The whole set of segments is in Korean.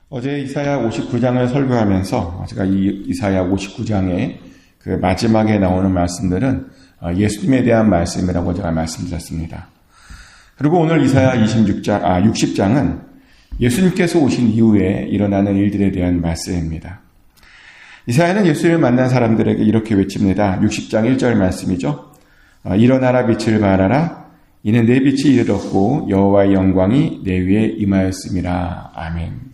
어제 이사야 59장을 설교하면서 제가 이 이사야 59장의 그 마지막에 나오는 말씀들은 예수님에 대한 말씀이라고 제가 말씀드렸습니다. 그리고 오늘 이사야 60장은 예수님께서 오신 이후에 일어나는 일들에 대한 말씀입니다. 이사야는 예수를 만난 사람들에게 이렇게 외칩니다. 60장 1절 말씀이죠. 일어나라 빛을 발하라. 이는 내 빛이 이르렀고 여호와의 영광이 내 위에 임하였음이라. 아멘.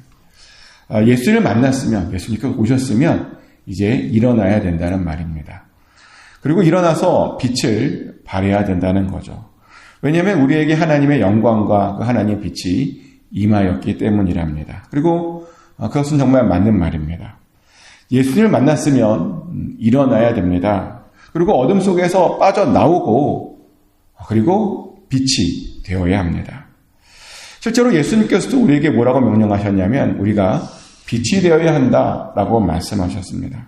예수를 만났으면, 예수님께서 오셨으면 이제 일어나야 된다는 말입니다. 그리고 일어나서 빛을 발해야 된다는 거죠. 왜냐하면 우리에게 하나님의 영광과 그 하나님의 빛이 임하였기 때문이랍니다. 그리고 그것은 정말 맞는 말입니다. 예수님을 만났으면 일어나야 됩니다. 그리고 어둠 속에서 빠져나오고 그리고 빛이 되어야 합니다. 실제로 예수님께서도 우리에게 뭐라고 명령하셨냐면 우리가 빛이 되어야 한다라고 말씀하셨습니다.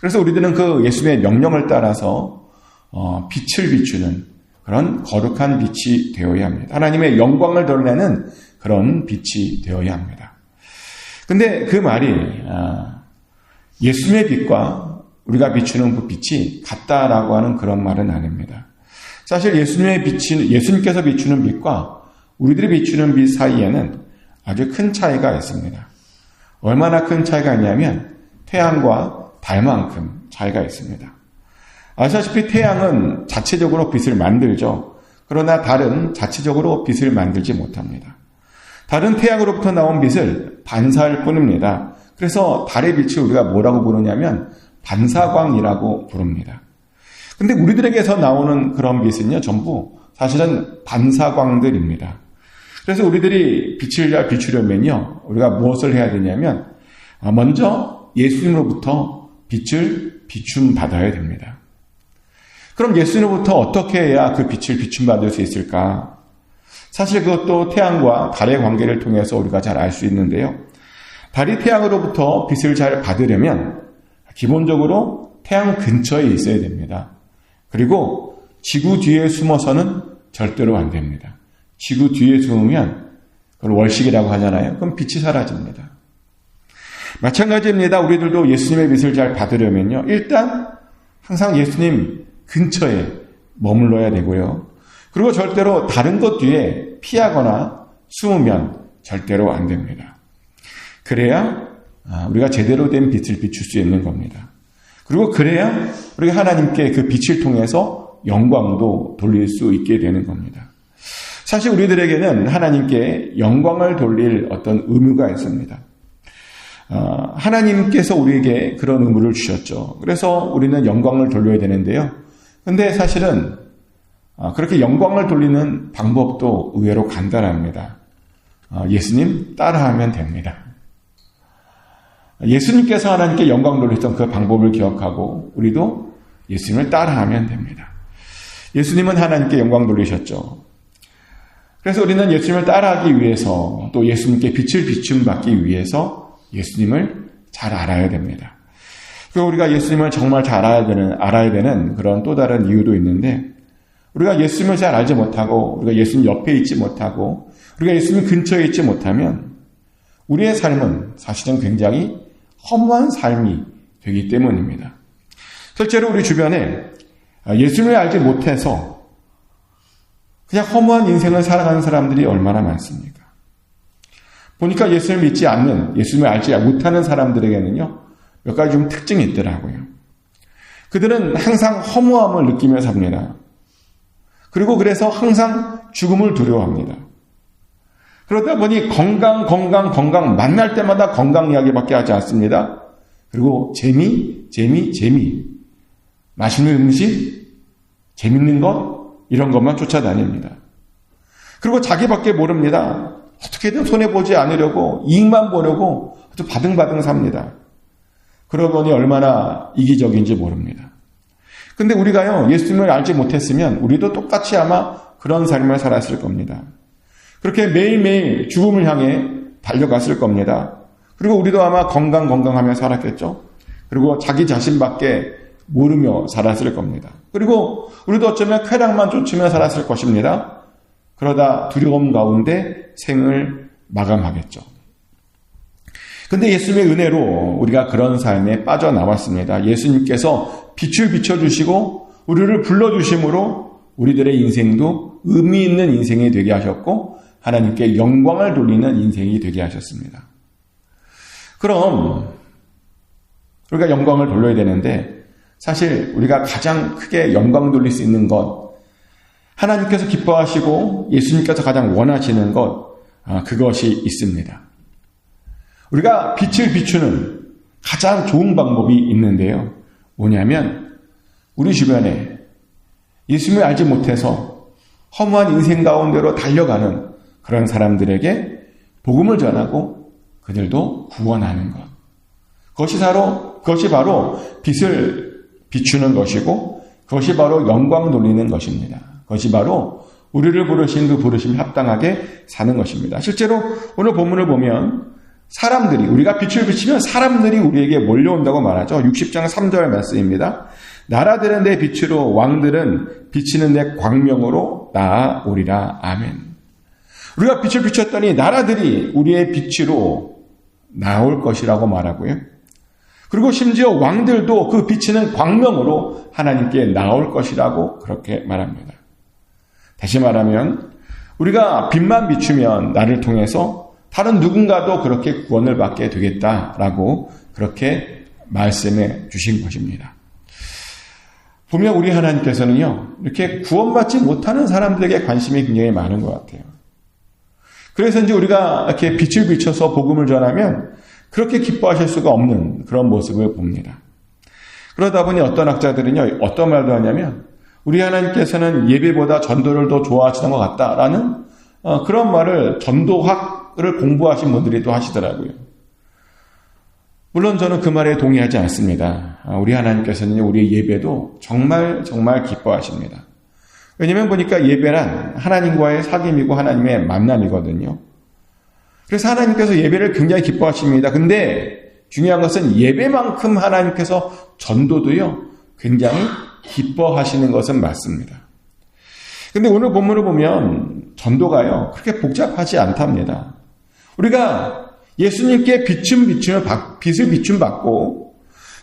그래서 우리들은 그 예수님의 명령을 따라서 빛을 비추는 그런 거룩한 빛이 되어야 합니다. 하나님의 영광을 드러내는 그런 빛이 되어야 합니다. 근데 그 말이 예수님의 빛과 우리가 비추는 그 빛이 같다라고 하는 그런 말은 아닙니다. 사실 예수님께서 비추는 빛과 우리들이 비추는 빛 사이에는 아주 큰 차이가 있습니다. 얼마나 큰 차이가 있냐면 태양과 달만큼 차이가 있습니다. 아시다시피 태양은 자체적으로 빛을 만들죠. 그러나 달은 자체적으로 빛을 만들지 못합니다. 달은 태양으로부터 나온 빛을 반사할 뿐입니다. 그래서 달의 빛을 우리가 뭐라고 부르냐면 반사광이라고 부릅니다. 근데 우리들에게서 나오는 그런 빛은요, 전부 사실은 반사광들입니다. 그래서 우리들이 빛을 잘 비추려면요, 우리가 무엇을 해야 되냐면, 먼저 예수님으로부터 빛을 비춤받아야 됩니다. 그럼 예수님으로부터 어떻게 해야 그 빛을 비춤받을 수 있을까? 사실 그것도 태양과 달의 관계를 통해서 우리가 잘 알 수 있는데요. 달이 태양으로부터 빛을 잘 받으려면 기본적으로 태양 근처에 있어야 됩니다. 그리고 지구 뒤에 숨어서는 절대로 안 됩니다. 지구 뒤에 숨으면 그걸 월식이라고 하잖아요. 그럼 빛이 사라집니다. 마찬가지입니다. 우리들도 예수님의 빛을 잘 받으려면요. 일단 항상 예수님 근처에 머물러야 되고요. 그리고 절대로 다른 것 뒤에 피하거나 숨으면 절대로 안 됩니다. 그래야 우리가 제대로 된 빛을 비출 수 있는 겁니다. 그리고 그래야 우리가 하나님께 그 빛을 통해서 영광도 돌릴 수 있게 되는 겁니다. 사실 우리들에게는 하나님께 영광을 돌릴 어떤 의무가 있습니다. 하나님께서 우리에게 그런 의무를 주셨죠. 그래서 우리는 영광을 돌려야 되는데요. 근데 사실은 그렇게 영광을 돌리는 방법도 의외로 간단합니다. 예수님 따라하면 됩니다. 예수님께서 하나님께 영광 돌렸던 그 방법을 기억하고 우리도 예수님을 따라하면 됩니다. 예수님은 하나님께 영광 돌리셨죠. 그래서 우리는 예수님을 따라하기 위해서 또 예수님께 빛을 비춤받기 위해서 예수님을 잘 알아야 됩니다. 그리고 우리가 예수님을 정말 잘 알아야 되는 그런 또 다른 이유도 있는데 우리가 예수님을 잘 알지 못하고 우리가 예수님 옆에 있지 못하고 우리가 예수님 근처에 있지 못하면 우리의 삶은 사실은 굉장히 허무한 삶이 되기 때문입니다. 실제로 우리 주변에 예수님을 알지 못해서 그냥 허무한 인생을 살아가는 사람들이 얼마나 많습니까? 보니까 예수님을 믿지 않는, 예수님을 알지 못하는 사람들에게는요, 몇 가지 좀 특징이 있더라고요. 그들은 항상 허무함을 느끼며 삽니다. 그리고 그래서 항상 죽음을 두려워합니다. 그러다 보니 건강, 만날 때마다 건강 이야기밖에 하지 않습니다. 그리고 재미. 맛있는 음식, 재밌는 것, 이런 것만 쫓아다닙니다. 그리고 자기밖에 모릅니다. 어떻게든 손해보지 않으려고, 이익만 보려고 아주 바등바등 삽니다. 그러다 보니 얼마나 이기적인지 모릅니다. 근데 우리가요, 예수님을 알지 못했으면 우리도 똑같이 아마 그런 삶을 살았을 겁니다. 그렇게 매일매일 죽음을 향해 달려갔을 겁니다. 그리고 우리도 아마 건강하며 살았겠죠. 그리고 자기 자신밖에 모르며 살았을 겁니다. 그리고 우리도 어쩌면 쾌락만 쫓으며 살았을 것입니다. 그러다 두려움 가운데 생을 마감하겠죠. 근데 예수님의 은혜로 우리가 그런 삶에 빠져나왔습니다. 예수님께서 빛을 비춰주시고 우리를 불러주심으로 우리들의 인생도 의미 있는 인생이 되게 하셨고 하나님께 영광을 돌리는 인생이 되게 하셨습니다. 그럼 우리가 영광을 돌려야 되는데 사실 우리가 가장 크게 영광 돌릴 수 있는 것, 하나님께서 기뻐하시고 예수님께서 가장 원하시는 것, 그것이 있습니다. 우리가 빛을 비추는 가장 좋은 방법이 있는데요. 뭐냐면 우리 주변에 예수님을 알지 못해서 허무한 인생 가운데로 달려가는 그런 사람들에게 복음을 전하고 그들도 구원하는 것. 그것이 바로 빛을 비추는 것이고 그것이 바로 영광 돌리는 것입니다. 그것이 바로 우리를 부르신 그 부르심에 합당하게 사는 것입니다. 실제로 오늘 본문을 보면 우리가 빛을 비치면 사람들이 우리에게 몰려온다고 말하죠. 60장 3절 말씀입니다. 나라들은 내 빛으로 왕들은 비치는 내 광명으로 나아오리라. 아멘. 우리가 빛을 비췄더니 나라들이 우리의 빛으로 나올 것이라고 말하고요. 그리고 심지어 왕들도 그 비치는 광명으로 하나님께 나올 것이라고 그렇게 말합니다. 다시 말하면 우리가 빛만 비추면 나를 통해서 다른 누군가도 그렇게 구원을 받게 되겠다라고 그렇게 말씀해 주신 것입니다. 보면 우리 하나님께서는요, 이렇게 구원받지 못하는 사람들에게 관심이 굉장히 많은 것 같아요. 그래서 이제 우리가 이렇게 빛을 비춰서 복음을 전하면 그렇게 기뻐하실 수가 없는 그런 모습을 봅니다. 그러다 보니 어떤 학자들은요, 어떤 말도 하냐면 우리 하나님께서는 예배보다 전도를 더 좋아하시는 것 같다라는 그런 말을 전도학을 공부하신 분들이 또 하시더라고요. 물론 저는 그 말에 동의하지 않습니다. 우리 하나님께서는 우리의 예배도 정말 정말 기뻐하십니다. 왜냐하면 보니까 예배란 하나님과의 사귐이고 하나님의 만남이거든요. 그래서 하나님께서 예배를 굉장히 기뻐하십니다. 근데 중요한 것은 예배만큼 하나님께서 전도도요, 굉장히 기뻐하시는 것은 맞습니다. 근데 오늘 본문을 보면 전도가요, 그렇게 복잡하지 않답니다. 우리가 예수님께 빛을 비춤받고,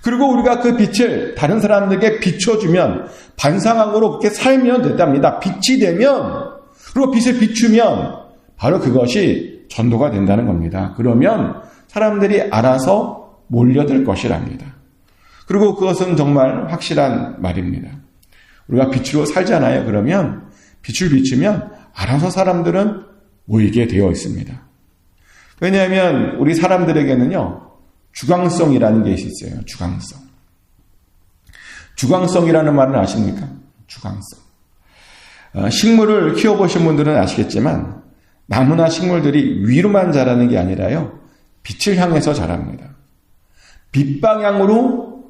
그리고 우리가 그 빛을 다른 사람들에게 비춰주면, 반상항으로 그렇게 살면 됐답니다. 빛이 되면, 그리고 빛을 비추면, 바로 그것이 전도가 된다는 겁니다. 그러면 사람들이 알아서 몰려들 것이랍니다. 그리고 그것은 정말 확실한 말입니다. 우리가 빛으로 살잖아요. 그러면 빛을 비추면 알아서 사람들은 모이게 되어 있습니다. 왜냐하면 우리 사람들에게는요, 주광성이라는 게 있어요. 주광성이라는 말은 아십니까? 주광성. 식물을 키워보신 분들은 아시겠지만 나무나 식물들이 위로만 자라는 게 아니라요, 빛을 향해서 자랍니다. 빛 방향으로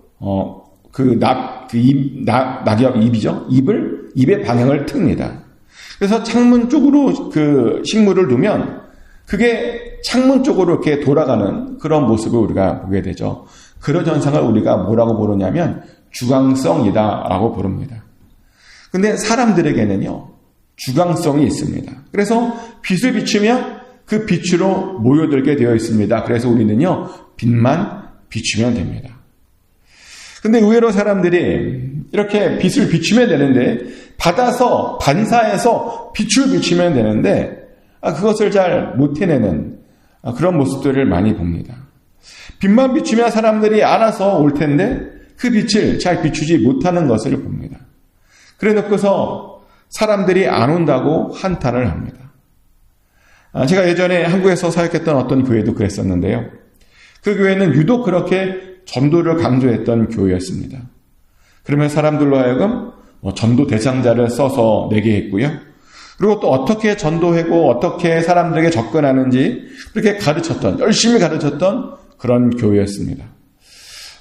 잎의 방향을 틉니다. 그래서 창문 쪽으로 그 식물을 두면 그게 창문 쪽으로 이렇게 돌아가는 그런 모습을 우리가 보게 되죠. 그런 현상을 우리가 뭐라고 부르냐면 주광성이다라고 부릅니다. 근데 사람들에게는요, 주광성이 있습니다. 그래서 빛을 비추면 그 빛으로 모여들게 되어 있습니다. 그래서 우리는요, 빛만 비추면 됩니다. 근데 의외로 사람들이 이렇게 빛을 비추면 되는데, 받아서 반사해서 빛을 비추면 되는데, 그것을 잘 못 해내는 그런 모습들을 많이 봅니다. 빛만 비추면 사람들이 알아서 올 텐데 그 빛을 잘 비추지 못하는 것을 봅니다. 그래 놓고서 사람들이 안 온다고 한탄을 합니다. 제가 예전에 한국에서 사역했던 어떤 교회도 그랬었는데요. 그 교회는 유독 그렇게 전도를 강조했던 교회였습니다. 그러면 사람들로 하여금 전도 대상자를 써서 내게 했고요. 그리고 또 어떻게 전도하고 어떻게 사람들에게 접근하는지 그렇게 열심히 가르쳤던 그런 교회였습니다.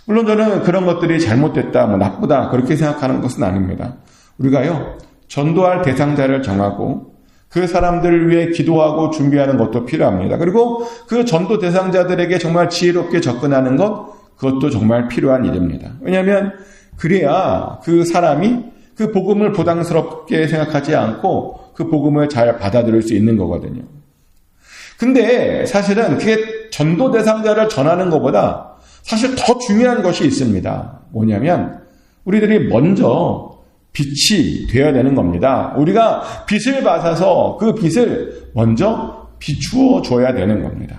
물론 저는 그런 것들이 잘못됐다, 나쁘다 그렇게 생각하는 것은 아닙니다. 우리가요, 전도할 대상자를 정하고 그 사람들을 위해 기도하고 준비하는 것도 필요합니다. 그리고 그 전도 대상자들에게 정말 지혜롭게 접근하는 그것도 정말 필요한 일입니다. 왜냐하면 그래야 그 사람이 그 복음을 부담스럽게 생각하지 않고 그 복음을 잘 받아들일 수 있는 거거든요. 근데 사실은 그게 전도 대상자를 전하는 것보다 사실 더 중요한 것이 있습니다. 뭐냐면 우리들이 먼저 빛이 되어야 되는 겁니다. 우리가 빛을 받아서 그 빛을 먼저 비추어 줘야 되는 겁니다.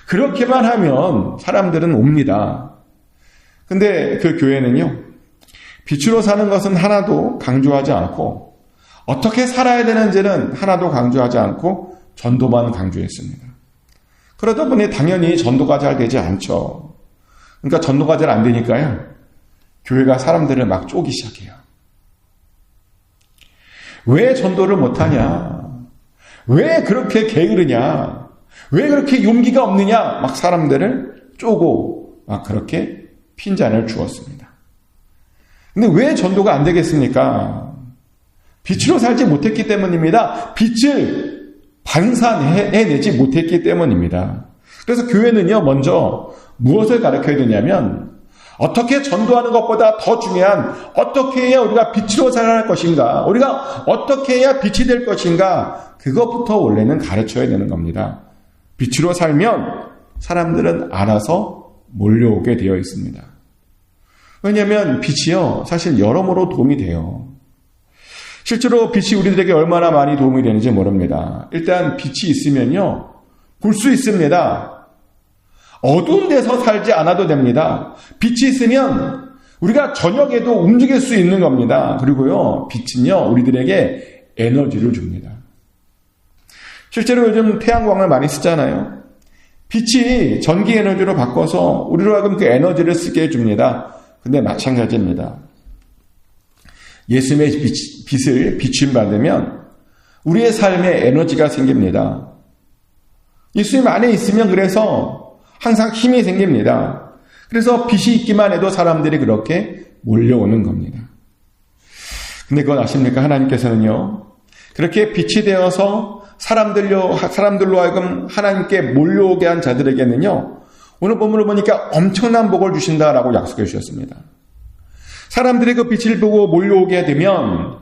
그렇게만 하면 사람들은 옵니다. 근데 그 교회는요, 빛으로 사는 것은 하나도 강조하지 않고 어떻게 살아야 되는지는 하나도 강조하지 않고 전도만 강조했습니다. 그러다 보니 당연히 전도가 잘 되지 않죠. 그러니까 전도가 잘 안 되니까요, 교회가 사람들을 막 쪼기 시작해요. 왜 전도를 못하냐? 왜 그렇게 게으르냐? 왜 그렇게 용기가 없느냐? 막 사람들을 쪼고 막 그렇게 핀잔을 주었습니다. 근데 왜 전도가 안 되겠습니까? 빛으로 살지 못했기 때문입니다. 빛을 반사해내지 못했기 때문입니다. 그래서 교회는요, 먼저 무엇을 가르쳐야 되냐면 어떻게 전도하는 것보다 더 중요한 어떻게 해야 우리가 빛으로 살아갈 것인가, 우리가 어떻게 해야 빛이 될 것인가, 그것부터 원래는 가르쳐야 되는 겁니다. 빛으로 살면 사람들은 알아서 몰려오게 되어 있습니다. 왜냐하면 빛이요, 사실 여러모로 도움이 돼요. 실제로 빛이 우리들에게 얼마나 많이 도움이 되는지 모릅니다. 일단 빛이 있으면요, 볼 수 있습니다. 어두운 데서 살지 않아도 됩니다. 빛이 있으면 우리가 저녁에도 움직일 수 있는 겁니다. 그리고요, 빛은요, 우리들에게 에너지를 줍니다. 실제로 요즘 태양광을 많이 쓰잖아요. 빛이 전기 에너지로 바꿔서 우리로 하여금 그 에너지를 쓰게 해줍니다. 근데 마찬가지입니다. 예수님의 빛을 비춤받으면 우리의 삶에 에너지가 생깁니다. 예수님 안에 있으면 그래서 항상 힘이 생깁니다. 그래서 빛이 있기만 해도 사람들이 그렇게 몰려오는 겁니다. 근데 그건 아십니까? 하나님께서는요, 그렇게 빛이 되어서 사람들로 하여금 하나님께 몰려오게 한 자들에게는요, 오늘 본문을 보니까 엄청난 복을 주신다라고 약속해 주셨습니다. 사람들이 그 빛을 보고 몰려오게 되면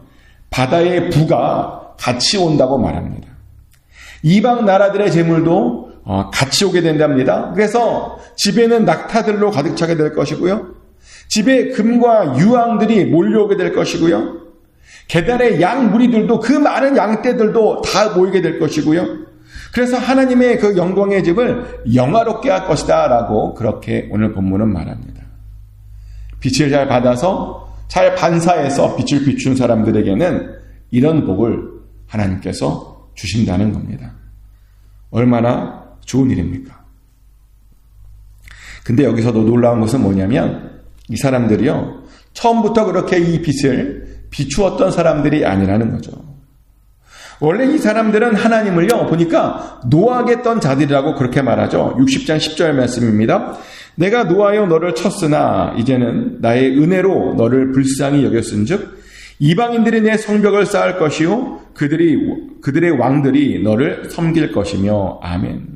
바다의 부가 같이 온다고 말합니다. 이방 나라들의 재물도 같이 오게 된답니다. 그래서 집에는 낙타들로 가득 차게 될 것이고요, 집에 금과 유황들이 몰려오게 될 것이고요, 계단의 양 무리들도, 그 많은 양떼들도 다 모이게 될 것이고요, 그래서 하나님의 그 영광의 집을 영화롭게 할 것이다 라고 그렇게 오늘 본문은 말합니다. 빛을 잘 받아서 잘 반사해서 빛을 비춘 사람들에게는 이런 복을 하나님께서 주신다는 겁니다. 얼마나 좋은 일입니까? 근데 여기서도 놀라운 것은 뭐냐면 이 사람들이요, 처음부터 그렇게 이 빛을 비추었던 사람들이 아니라는 거죠. 원래 이 사람들은 하나님을요, 보니까 노하겠던 자들이라고 그렇게 말하죠. 60장 10절 말씀입니다. 내가 노하여 너를 쳤으나 이제는 나의 은혜로 너를 불쌍히 여겼은즉 이방인들이 내 성벽을 쌓을 것이요 그들의 왕들이 너를 섬길 것이며. 아멘.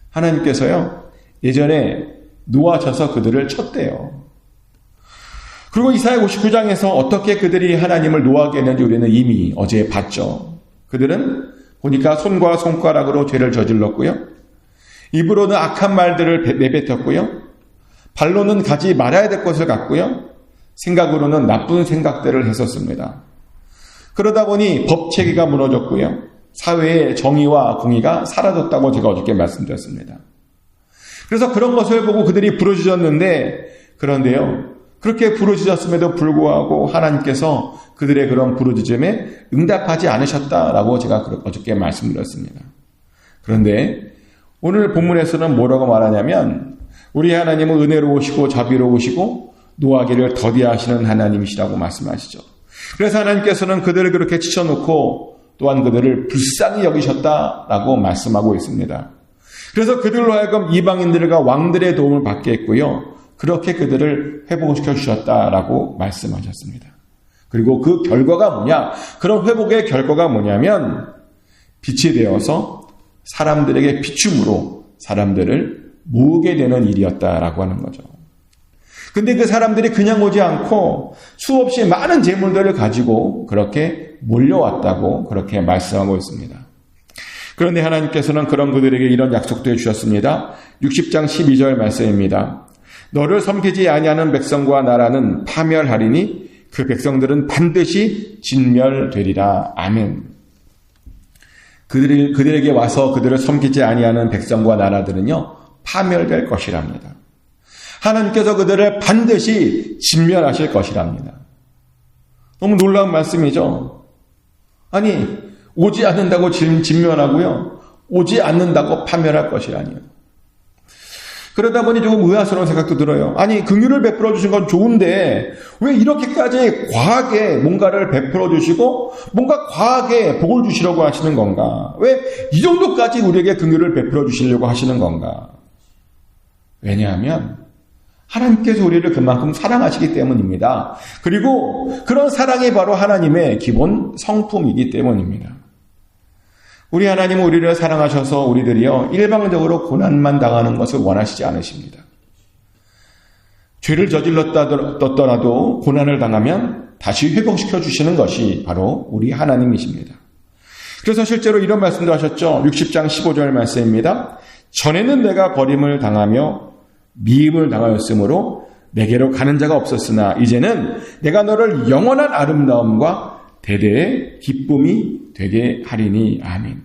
하나님께서요, 예전에 노하셔서 그들을 쳤대요. 그리고 이사야 59장에서 어떻게 그들이 하나님을 노하게 했는지 우리는 이미 어제 봤죠. 그들은 보니까 손과 손가락으로 죄를 저질렀고요, 입으로는 악한 말들을 내뱉었고요, 발로는 가지 말아야 될 것을 갔고요, 생각으로는 나쁜 생각들을 했었습니다. 그러다 보니 법체계가 무너졌고요, 사회의 정의와 공의가 사라졌다고 제가 어저께 말씀드렸습니다. 그래서 그런 것을 보고 그들이 부르짖었는데, 그런데요, 그렇게 부르짖었음에도 불구하고 하나님께서 그들의 그런 부르짖음에 응답하지 않으셨다라고 제가 어저께 말씀드렸습니다. 그런데 오늘 본문에서는 뭐라고 말하냐면 우리 하나님은 은혜로우시고 자비로우시고 노하기를 더디하시는 하나님이시라고 말씀하시죠. 그래서 하나님께서는 그들을 그렇게 치셔놓고 또한 그들을 불쌍히 여기셨다라고 말씀하고 있습니다. 그래서 그들로 하여금 이방인들과 왕들의 도움을 받게 했고요, 그렇게 그들을 회복시켜 주셨다라고 말씀하셨습니다. 그리고 그 결과가 뭐냐? 그런 회복의 결과가 뭐냐면 빛이 되어서 사람들에게 비춤으로 사람들을 모으게 되는 일이었다라고 하는 거죠. 근데 그 사람들이 그냥 오지 않고 수없이 많은 재물들을 가지고 그렇게 몰려왔다고 그렇게 말씀하고 있습니다. 그런데 하나님께서는 그런 그들에게 이런 약속도 해주셨습니다. 60장 12절 말씀입니다. 너를 섬기지 아니하는 백성과 나라는 파멸하리니 그 백성들은 반드시 진멸되리라. 아멘. 그들에게 와서 그들을 섬기지 아니하는 백성과 나라들은요, 파멸될 것이랍니다. 하나님께서 그들을 반드시 진멸하실 것이랍니다. 너무 놀라운 말씀이죠. 아니, 오지 않는다고 진멸하고요, 오지 않는다고 파멸할 것이라니요. 그러다 보니 조금 의아스러운 생각도 들어요. 아니, 긍휼을 베풀어 주신 건 좋은데 왜 이렇게까지 과하게 뭔가를 베풀어 주시고 뭔가 과하게 복을 주시려고 하시는 건가? 왜 이 정도까지 우리에게 긍휼을 베풀어 주시려고 하시는 건가? 왜냐하면 하나님께서 우리를 그만큼 사랑하시기 때문입니다. 그리고 그런 사랑이 바로 하나님의 기본 성품이기 때문입니다. 우리 하나님은 우리를 사랑하셔서 우리들이요, 일방적으로 고난만 당하는 것을 원하시지 않으십니다. 죄를 저질렀더라도 고난을 당하면 다시 회복시켜 주시는 것이 바로 우리 하나님이십니다. 그래서 실제로 이런 말씀도 하셨죠. 60장 15절 말씀입니다. 전에는 내가 버림을 당하며 미움을 당하였으므로 내게로 가는 자가 없었으나 이제는 내가 너를 영원한 아름다움과 대대의 기쁨이 되게 하리니. 아멘.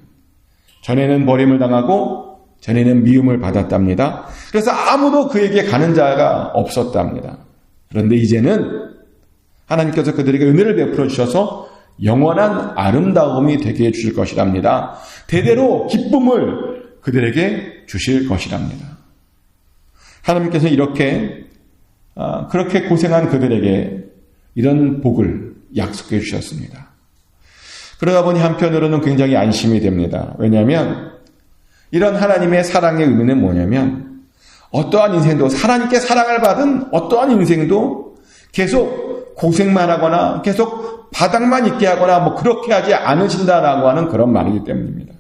전에는 버림을 당하고 전에는 미움을 받았답니다. 그래서 아무도 그에게 가는 자가 없었답니다. 그런데 이제는 하나님께서 그들에게 은혜를 베풀어 주셔서 영원한 아름다움이 되게 해주실 것이랍니다. 대대로 기쁨을 그들에게 주실 것이랍니다. 하나님께서 그렇게 고생한 그들에게 이런 복을 약속해 주셨습니다. 그러다 보니 한편으로는 굉장히 안심이 됩니다. 왜냐하면 이런 하나님의 사랑의 의미는 뭐냐면 어떠한 인생도, 하나님께 사랑을 받은 어떠한 인생도 계속 고생만 하거나 계속 바닥만 있게 하거나 그렇게 하지 않으신다라고 하는 그런 말이기 때문입니다.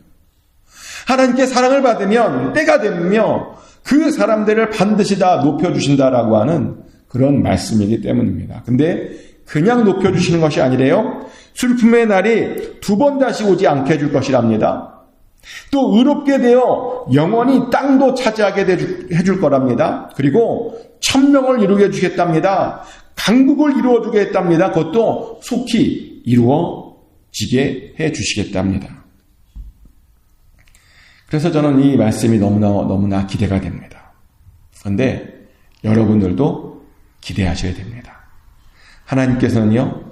하나님께 사랑을 받으면 때가 되며 그 사람들을 반드시 다 높여주신다라고 하는 그런 말씀이기 때문입니다. 근데 그냥 높여주시는 것이 아니래요. 슬픔의 날이 두 번 다시 오지 않게 해줄 것이랍니다. 또 의롭게 되어 영원히 땅도 차지하게 해줄 거랍니다. 그리고 천명을 이루게 해주겠답니다. 강국을 이루어주겠답니다. 그것도 속히 이루어지게 해주시겠답니다. 그래서 저는 이 말씀이 너무나 기대가 됩니다. 그런데 여러분들도 기대하셔야 됩니다. 하나님께서는요,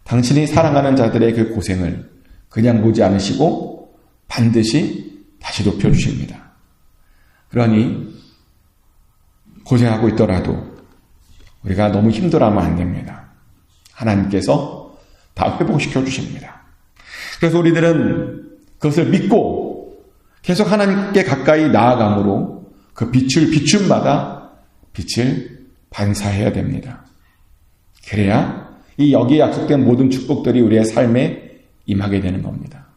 당신이 사랑하는 자들의 그 고생을 그냥 보지 않으시고 반드시 다시 높여주십니다. 그러니 고생하고 있더라도 우리가 너무 힘들어하면 안 됩니다. 하나님께서 다 회복시켜 주십니다. 그래서 우리들은 그것을 믿고 계속 하나님께 가까이 나아감으로 그 빛을 비춘 바다 빛을 반사해야 됩니다. 그래야 이 여기에 약속된 모든 축복들이 우리의 삶에 임하게 되는 겁니다.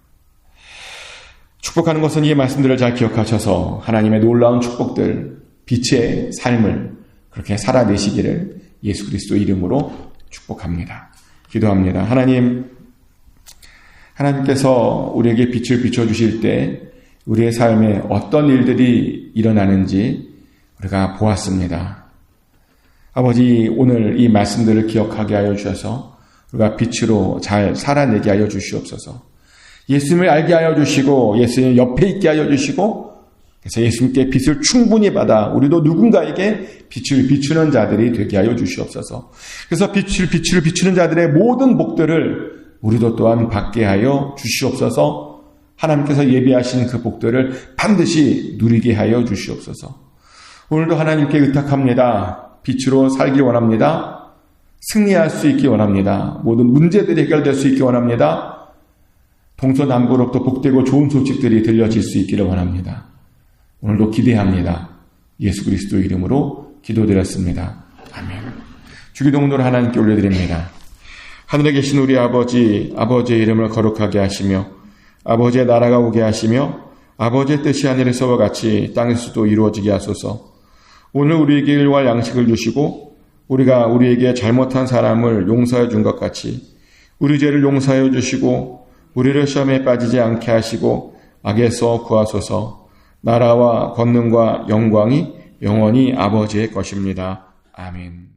축복하는 것은 이 말씀들을 잘 기억하셔서 하나님의 놀라운 축복들, 빛의 삶을 그렇게 살아내시기를 예수 그리스도 이름으로 축복합니다. 기도합니다. 하나님께서 우리에게 빛을 비춰주실 때 우리의 삶에 어떤 일들이 일어나는지 우리가 보았습니다. 아버지, 오늘 이 말씀들을 기억하게 하여 주셔서 우리가 빛으로 잘 살아내게 하여 주시옵소서. 예수님을 알게 하여 주시고 예수님 옆에 있게 하여 주시고 그래서 예수님께 빛을 충분히 받아 우리도 누군가에게 빛을 비추는 자들이 되게 하여 주시옵소서. 그래서 빛을 비추는 자들의 모든 복들을 우리도 또한 받게 하여 주시옵소서. 하나님께서 예비하신 그 복들을 반드시 누리게 하여 주시옵소서. 오늘도 하나님께 의탁합니다. 빛으로 살기 원합니다. 승리할 수 있기 원합니다. 모든 문제들이 해결될 수 있기 원합니다. 동서남북으로부터 복되고 좋은 소식들이 들려질 수 있기를 원합니다. 오늘도 기대합니다. 예수 그리스도 이름으로 기도드렸습니다. 아멘. 주기도문으로 하나님께 올려드립니다. 하늘에 계신 우리 아버지, 아버지의 이름을 거룩하게 하시며 아버지의 나라가 오게 하시며 아버지의 뜻이 하늘에서와 같이 땅에서도 이루어지게 하소서. 오늘 우리에게 일용할 양식을 주시고 우리가 우리에게 잘못한 사람을 용서해 준 것 같이 우리 죄를 용서해 주시고 우리를 시험에 빠지지 않게 하시고 악에서 구하소서. 나라와 권능과 영광이 영원히 아버지의 것입니다. 아멘.